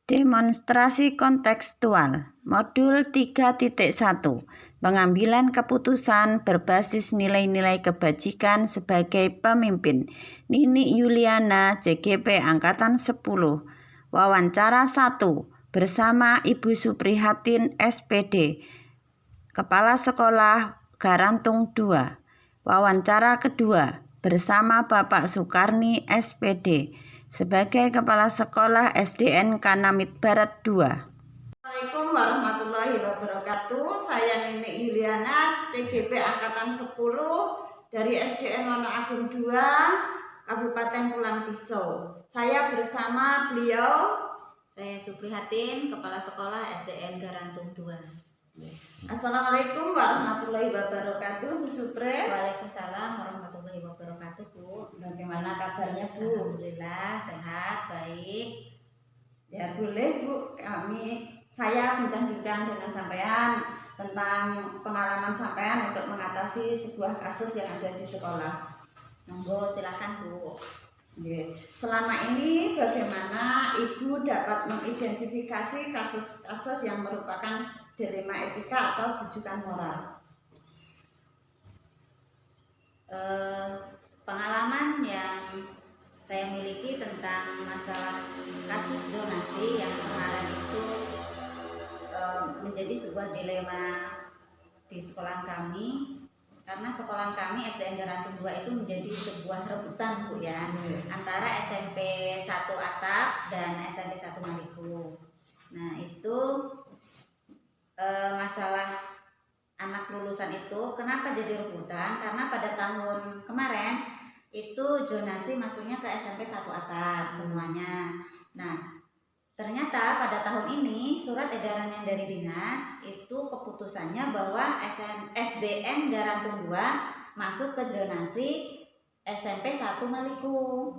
Demonstrasi kontekstual Modul 3.1 Pengambilan keputusan berbasis nilai-nilai kebajikan sebagai pemimpin. Nini Yuliana, CGP Angkatan 10. Wawancara 1 bersama Ibu Suprihatin, SPD, Kepala Sekolah Garantung 2. Wawancara kedua bersama Bapak Sukarni, SPD, sebagai Kepala Sekolah SDN Kanamit Barat 2. Assalamualaikum warahmatullahi wabarakatuh. Saya Nini Yuliana, CGP Angkatan 10 dari SDN Wono Agung 2, Kabupaten Pulang Pisau. Saya bersama beliau. Saya Suprihatin, Kepala Sekolah SDN Garantung 2. Assalamualaikum warahmatullahi wabarakatuh, Bu Supre. Waalaikumsalam warahmatullahi wabarakatuh, Bu. Bagaimana kabarnya, Bu? Alhamdulillah sehat, baik. Ya boleh, Bu. Saya bincang-bincang dengan sampean tentang pengalaman sampean untuk mengatasi sebuah kasus yang ada di sekolah. Monggo silakan, Bu. Selama ini bagaimana Ibu dapat mengidentifikasi kasus-kasus yang merupakan dilema etika atau bujukan moral? Pengalaman yang saya miliki tentang masalah kasus zonasi yang kemarin itu menjadi sebuah dilema di sekolah kami, karena sekolah kami SDN Garantung 2 itu menjadi sebuah rebutan, Bu, ya, antara SMP 1 Atap dan SMP 1 Maliku. Nah, itu masalah anak lulusan itu kenapa jadi rebutan? Karena pada tahun kemarin itu zonasi masuknya ke SMP 1 Atap semuanya. Nah, ternyata pada tahun ini surat edaran yang dari dinas itu keputusannya bahwa SDN Garantung 2 masuk ke zonasi SMP 1 Maliku.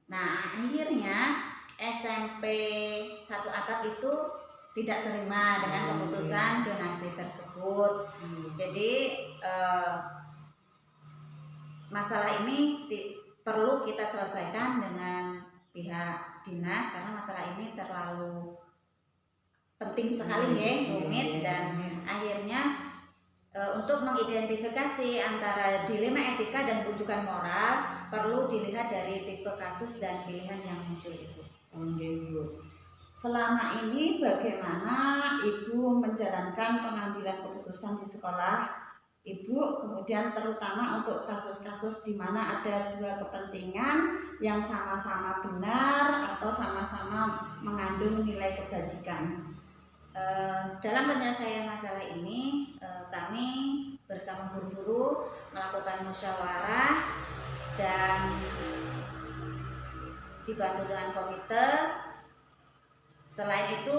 Nah, akhirnya SMP 1 Atap itu tidak terima dengan keputusan zonasi tersebut. Jadi masalah ini perlu kita selesaikan dengan pihak dinas, karena masalah ini terlalu penting sekali, rumit, dan akhirnya untuk mengidentifikasi antara dilema etika dan bujukan moral perlu dilihat dari tipe kasus dan pilihan yang muncul itu. Selama ini bagaimana Ibu menjalankan pengambilan keputusan di sekolah Ibu, kemudian terutama untuk kasus-kasus di mana ada dua kepentingan yang sama-sama benar atau sama-sama mengandung nilai kebajikan? Dalam penyelesaian masalah ini kami bersama guru-guru melakukan musyawarah dan dibantu dengan komite. Selain itu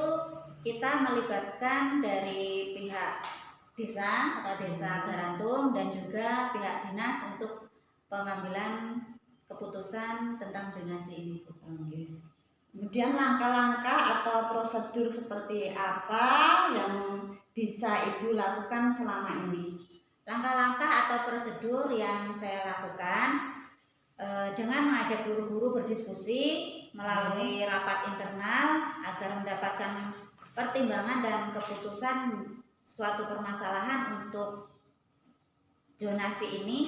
kita melibatkan dari pihak desa, Kepala Desa Garantung, dan juga pihak dinas untuk pengambilan keputusan tentang zonasi ini. Kemudian langkah-langkah atau prosedur seperti apa yang bisa Ibu lakukan selama ini? Langkah-langkah atau prosedur yang saya lakukan dengan mengajak guru-guru berdiskusi melalui rapat internal agar mendapatkan pertimbangan dan keputusan suatu permasalahan untuk zonasi ini,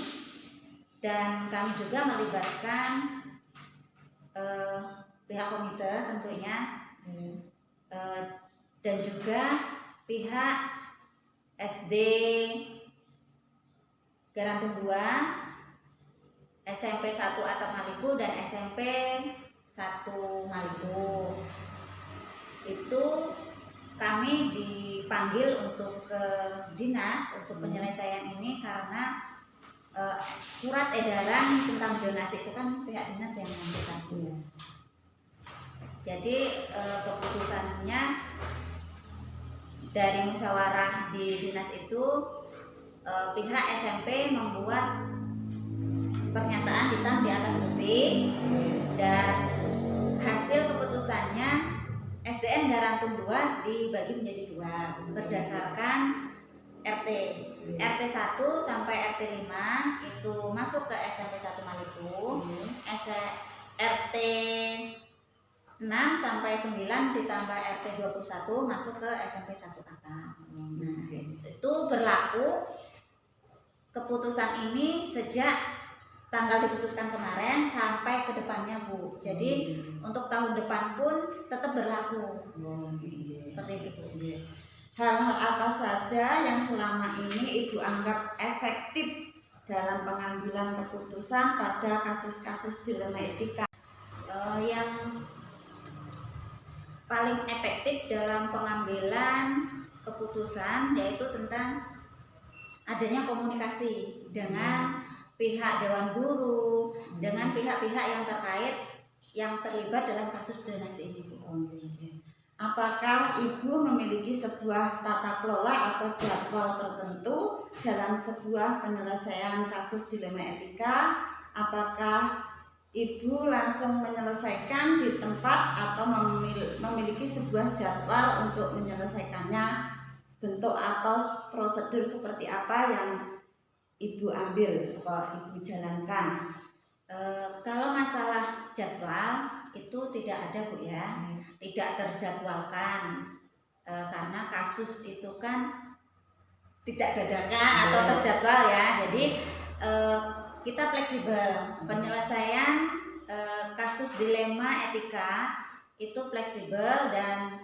dan kami juga melibatkan pihak komite tentunya, dan juga pihak SD Garantung 2, SMP 1 Atap Maliku, dan SMP 1 Maliku. Itu kami dipanggil untuk ke dinas untuk penyelesaian ini karena surat edaran tentang zonasi itu kan pihak dinas yang menentukan. Jadi keputusannya dari musyawarah di dinas itu pihak SMP membuat pernyataan hitam di atas putih, dan hasil keputusannya SDN Garantung 2 dibagi menjadi 2 berdasarkan RT. RT 1 sampai RT 5 itu masuk ke SMP 1 Maliku. RT 6 sampai 9 ditambah RT 21 masuk ke SMP 1 atap. Nah, itu berlaku keputusan ini sejak tanggal diputuskan kemarin sampai ke depannya, Bu. Jadi untuk tahun depan pun tetap berlaku. Seperti itu, Bu. Hal-hal apa saja yang selama ini Ibu anggap efektif dalam pengambilan keputusan pada kasus-kasus dilema etika? Yang paling efektif dalam pengambilan keputusan yaitu tentang adanya komunikasi dengan pihak Dewan Guru, dengan pihak-pihak yang terkait yang terlibat dalam kasus zonasi ini, Bu. Apakah Ibu memiliki sebuah tata kelola atau jadwal tertentu dalam sebuah penyelesaian kasus dilema etika? Apakah Ibu langsung menyelesaikan di tempat atau memiliki sebuah jadwal untuk menyelesaikannya? Bentuk atau prosedur seperti apa yang Ibu ambil atau Ibu jalankan? Kalau masalah jadwal itu tidak ada, Bu, ya, tidak terjadwalkan karena kasus itu kan tidak dadakan atau terjadwal ya. Jadi kita fleksibel penyelesaian kasus dilema etika itu fleksibel dan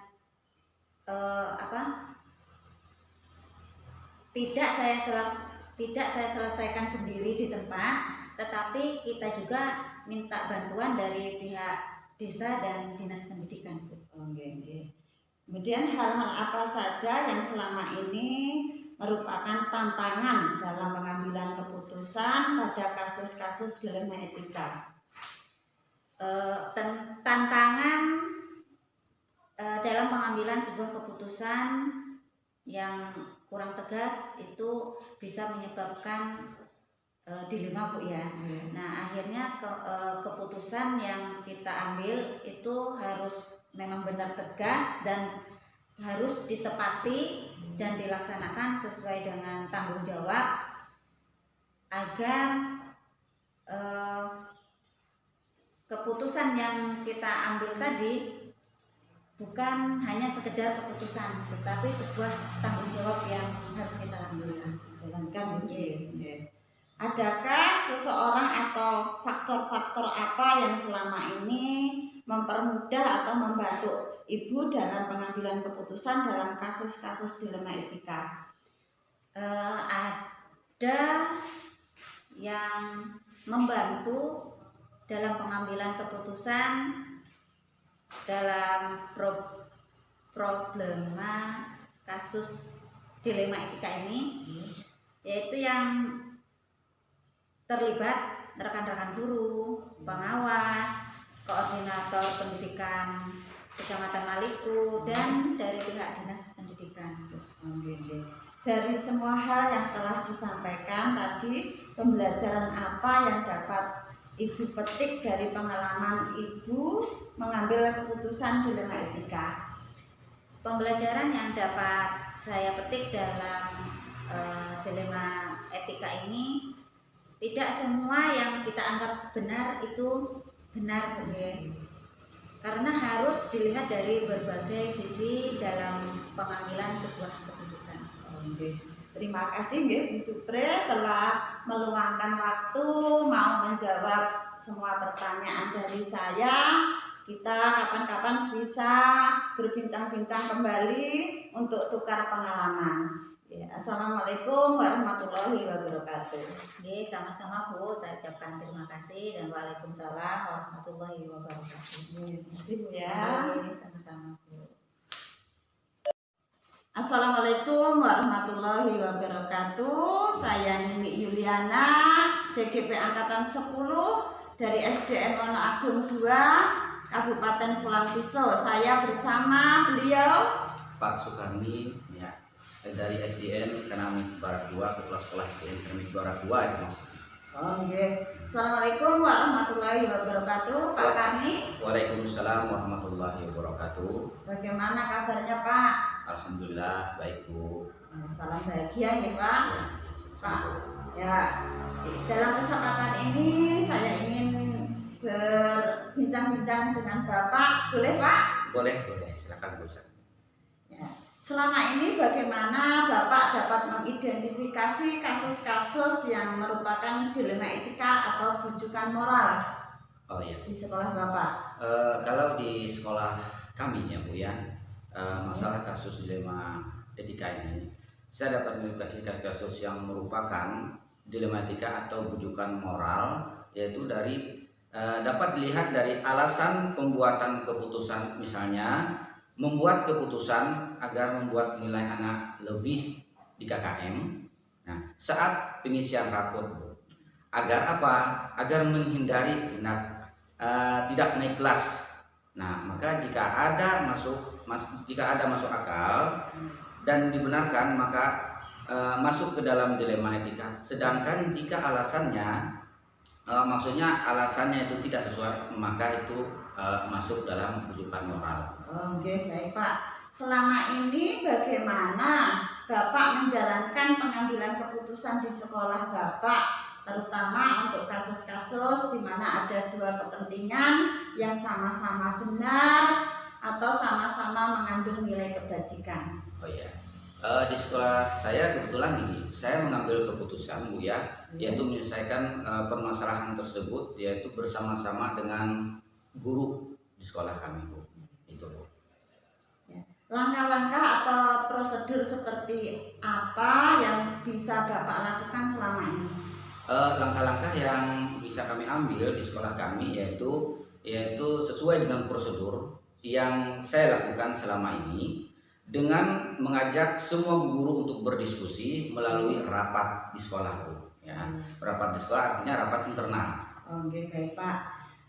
tidak saya selesaikan sendiri di tempat, tetapi kita juga minta bantuan dari pihak desa dan dinas pendidikan, Bu. Kemudian hal-hal apa saja yang selama ini merupakan tantangan dalam pengambilan keputusan pada kasus-kasus dilema etika? Tantangan dalam pengambilan sebuah keputusan yang kurang tegas itu bisa menyebabkan dilema, Bu, ya. Nah, akhirnya keputusan yang kita ambil itu harus memang benar tegas dan harus ditepati dan dilaksanakan sesuai dengan tanggung jawab agar keputusan yang kita ambil tadi bukan hanya sekedar keputusan, tetapi sebuah tanggung jawab yang harus kita jalankan. Adakah seseorang atau faktor-faktor apa yang selama ini mempermudah atau membantu Ibu dalam pengambilan keputusan dalam kasus-kasus dilema etika? Ada yang membantu dalam pengambilan keputusan dalam problema kasus dilema etika ini, yaitu yang terlibat rekan-rekan guru, pengawas, koordinator pendidikan Kecamatan Maliku, dan dari pihak dinas pendidikan. Dari semua hal yang telah disampaikan tadi, pembelajaran apa yang dapat Ibu petik dari pengalaman Ibu mengambil keputusan dilema etika? Pembelajaran yang dapat saya petik dalam dilema etika ini, tidak semua yang kita anggap benar itu benar, Bu, ya. Karena harus dilihat dari berbagai sisi dalam pengambilan sebuah keputusan. Terima kasih Bu Supre telah meluangkan waktu mau menjawab semua pertanyaan dari saya. Kita kapan-kapan bisa berbincang-bincang kembali untuk tukar pengalaman. Assalamualaikum warahmatullahi wabarakatuh. Sama-sama, Bu, saya ucapkan terima kasih dan waalaikumsalam warahmatullahi wabarakatuh. Terima kasih, Bu, ya. Sama-sama, Bu. Assalamualaikum warahmatullahi wabarakatuh. Saya Nini Yuliana, CGP Angkatan 10 dari SDN Wono Agung 2, Kabupaten Pulang Pisau. Saya bersama beliau Pak Sukarni, ya, dari SDN Keramik Barat 2, Kepala Sekolah SDN Keramik Barat 2 itu maksudnya. Assalamualaikum warahmatullahi wabarakatuh, Pak Karni. Waalaikumsalam warahmatullahi wabarakatuh. Bagaimana kabarnya, Pak? Alhamdulillah baik, Bu. Salam bahagia ya, Pak. Ya, Pak, ya, dalam kesempatan ini saya ingin berbincang-bincang dengan Bapak. Boleh Pak? Boleh, silakan Bu Ustaz. Ya. Selama ini bagaimana Bapak dapat mengidentifikasi kasus-kasus yang merupakan dilema etika atau bujukan moral Oh iya. di sekolah Bapak? Kalau di sekolah kami ya Bu ya, masalah kasus dilema etika ini, saya dapat mengidentifikasi kasus yang merupakan dilema etika atau bujukan moral, yaitu dari dapat dilihat dari alasan pembuatan keputusan, misalnya membuat keputusan agar membuat nilai anak lebih di KKM. Nah, saat pengisian rapor, agar apa? Agar menghindari tidak naik kelas. Nah, maka jika ada masuk akal dan dibenarkan, maka masuk ke dalam dilema etika. Sedangkan jika alasannya maksudnya alasannya itu tidak sesuai, maka itu masuk dalam bujukan moral. Oke, baik Pak. Selama ini bagaimana Bapak menjalankan pengambilan keputusan di sekolah Bapak, terutama untuk kasus-kasus di mana ada dua kepentingan yang sama-sama benar atau sama-sama mengandung nilai kebajikan? Oh iya. Di sekolah saya kebetulan ini saya mengambil keputusan Bu ya, yaitu menyelesaikan permasalahan tersebut, yaitu bersama-sama dengan guru di sekolah kami Bu. Itu Bu. Ya. Langkah-langkah atau prosedur seperti apa yang bisa Bapak lakukan selama ini? Langkah-langkah yang bisa kami ambil di sekolah kami yaitu sesuai dengan prosedur yang saya lakukan selama ini, dengan mengajak semua guru untuk berdiskusi melalui rapat di sekolah Bu. Ya, rapat di sekolah artinya rapat internal. Oke, baik Pak.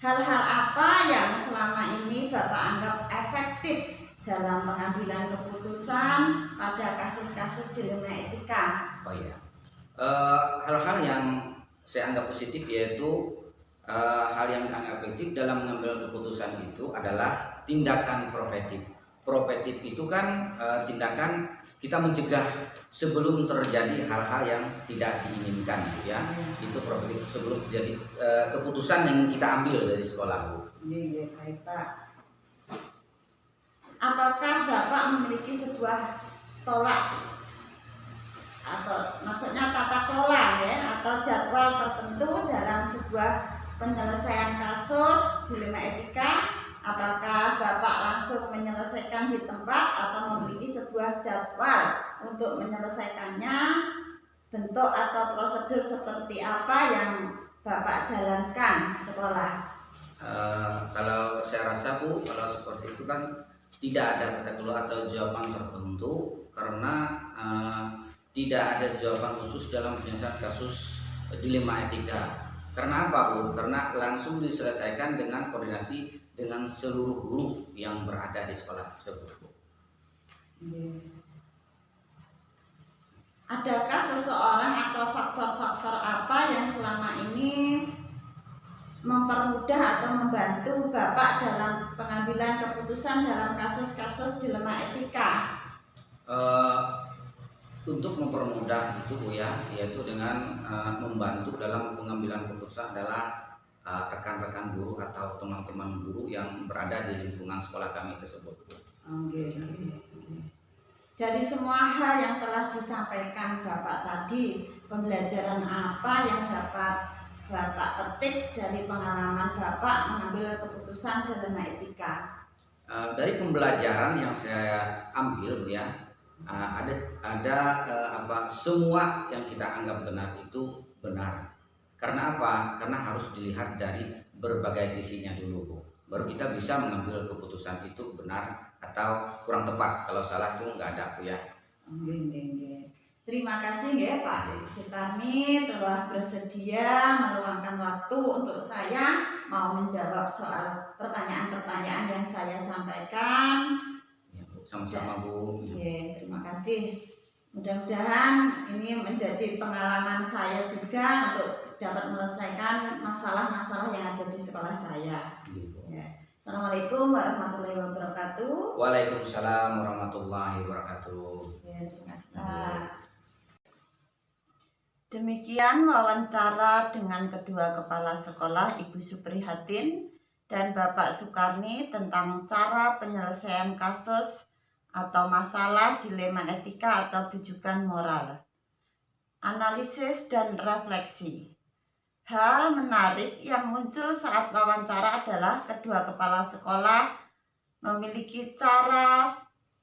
Hal-hal apa yang selama ini Bapak anggap efektif dalam pengambilan keputusan pada kasus-kasus dilema etika? Oh iya. Hal-hal yang saya anggap positif yaitu hal yang dianggap efektif dalam mengambil keputusan itu adalah tindakan profetif. Profetif itu kan tindakan kita mencegah sebelum terjadi hal-hal yang tidak diinginkan, ya. Itu profetif sebelum terjadi keputusan yang kita ambil dari sekolah Bu. Iya, baik Pak. Apakah Bapak memiliki sebuah tolak atau maksudnya tata kelola ya, atau jadwal tertentu dalam sebuah penyelesaian kasus dilema etika? Apakah Bapak langsung menyelesaikan di tempat atau memiliki sebuah jadwal untuk menyelesaikannya? Bentuk atau prosedur seperti apa yang Bapak jalankan di sekolah? Kalau saya rasa Bu, kalau seperti itu kan tidak ada tata kelola atau jawaban tertentu, karena tidak ada jawaban khusus dalam penyelesaian kasus dilema etika. Karena apa Bu? Karena langsung diselesaikan dengan koordinasi dengan seluruh guru yang berada di sekolah tersebut. Adakah seseorang atau faktor-faktor apa yang selama ini mempermudah atau membantu Bapak dalam pengambilan keputusan dalam kasus-kasus dilema etika? Untuk mempermudah itu Bu ya, yaitu dengan membantu dalam pengambilan keputusan adalah rekan-rekan guru atau teman-teman guru yang berada di lingkungan sekolah kami tersebut. Oke. Dari semua hal yang telah disampaikan Bapak tadi, pembelajaran apa yang dapat Bapak petik dari pengalaman Bapak mengambil keputusan dilema etika? Dari pembelajaran yang saya ambil ya, semua yang kita anggap benar itu benar. Karena apa? Karena harus dilihat dari berbagai sisinya dulu Bu. Baru kita bisa mengambil keputusan itu benar atau kurang tepat. Kalau salah itu nggak ada Bu ya. Terima kasih ya Pak Sutarni telah bersedia meluangkan waktu untuk saya mau menjawab soal pertanyaan-pertanyaan yang saya sampaikan. Ya, Bu. Sama-sama Bu. Ya, terima kasih. Mudah-mudahan ini menjadi pengalaman saya juga untuk dapat menyelesaikan masalah-masalah yang ada di sekolah saya. Ya. Assalamualaikum warahmatullahi wabarakatuh. Waalaikumsalam warahmatullahi wabarakatuh. Ya, terima kasih Pak. Demikian wawancara dengan kedua kepala sekolah, Ibu Suprihatin dan Bapak Sukarni, tentang cara penyelesaian kasus atau masalah dilema etika atau bujukan moral. Analisis dan refleksi. Hal menarik yang muncul saat wawancara adalah kedua kepala sekolah memiliki cara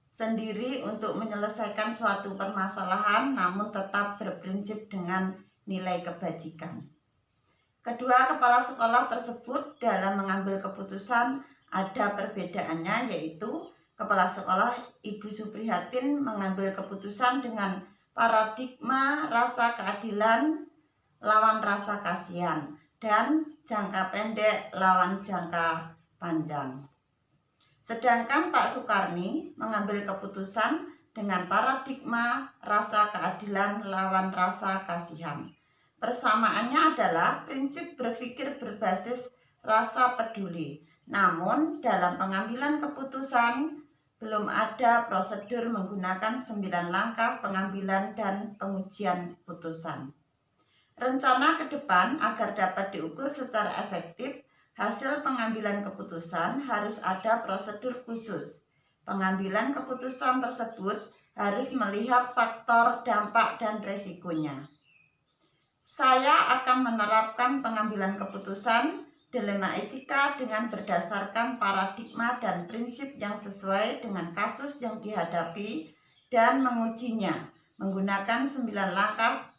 sendiri untuk menyelesaikan suatu permasalahan, namun tetap berprinsip dengan nilai kebajikan. Kedua kepala sekolah tersebut dalam mengambil keputusan ada perbedaannya, yaitu kepala sekolah Ibu Suprihatin mengambil keputusan dengan paradigma rasa keadilan lawan rasa kasihan dan jangka pendek lawan jangka panjang. Sedangkan Pak Sukarni mengambil keputusan dengan paradigma rasa keadilan lawan rasa kasihan. Persamaannya adalah prinsip berpikir berbasis rasa peduli. Namun dalam pengambilan keputusan belum ada prosedur menggunakan 9 langkah pengambilan dan pengujian putusan. Rencana ke depan agar dapat diukur secara efektif, hasil pengambilan keputusan harus ada prosedur khusus. Pengambilan keputusan tersebut harus melihat faktor dampak dan resikonya. Saya akan menerapkan pengambilan keputusan dilema etika dengan berdasarkan paradigma dan prinsip yang sesuai dengan kasus yang dihadapi dan mengujinya menggunakan 9 langkah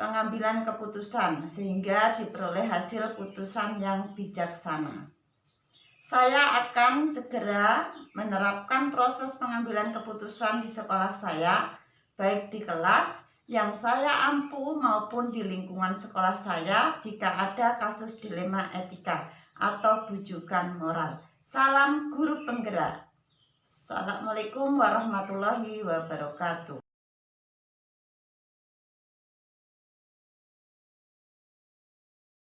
pengambilan keputusan sehingga diperoleh hasil putusan yang bijaksana. Saya akan segera menerapkan proses pengambilan keputusan di sekolah saya, baik di kelas yang saya ampu maupun di lingkungan sekolah saya jika ada kasus dilema etika atau bujukan moral. Salam guru penggerak. Assalamualaikum warahmatullahi wabarakatuh.